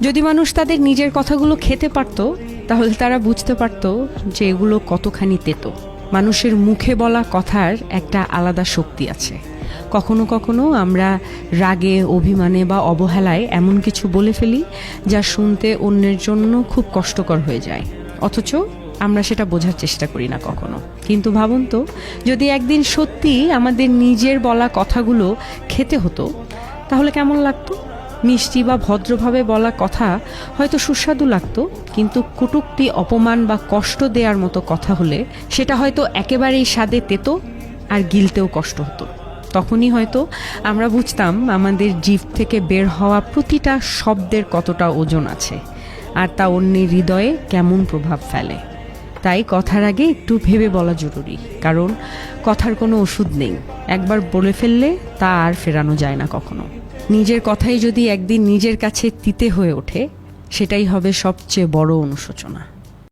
যদি মানুষ তাদের নিজের কথাগুলো খেতে পারত, তাহলে তারা বুঝতে পারত যে এগুলো কতখানি তেতো। মানুষের মুখে বলা কথার একটা আলাদা শক্তি আছে। কখনো কখনো আমরা রাগে, অভিমানে বা অবহেলায় এমন কিছু বলে ফেলি যা শুনতে অন্যের জন্য খুব কষ্টকর হয়ে যায়, অথচ আমরা সেটা বোঝার চেষ্টা করি না কখনো। কিন্তু ভাবুন তো, যদি একদিন সত্যি আমাদের নিজের বলা কথাগুলো খেতে হতো, তাহলে কেমন লাগতো? মিষ্টি বা ভদ্রভাবে বলা কথা হয়তো সুস্বাদু লাগতো, কিন্তু কটূক্তি, অপমান বা কষ্ট দেওয়ার মতো কথা হলে সেটা হয়তো একেবারেই স্বাদে তেতো আর গিলতেও কষ্ট হতো। তখনই হয়তো আমরা বুঝতাম আমাদের জিভ থেকে বের হওয়া প্রতিটা শব্দের কতটা ওজন আছে, আর তা অন্যের হৃদয়ে কেমন প্রভাব ফেলে। তাই কথার আগে একটু ভেবে বলা জরুরি, কারণ কথার কোনো ওষুধ নেই। একবার বলে ফেললে তা আর ফেরানো যায় না কখনো। নিজের কথাই যদি একদিন নিজের কাছে তিতে হয়ে ওঠে, সেটাই হবে সবচেয়ে বড় অনুশোচনা।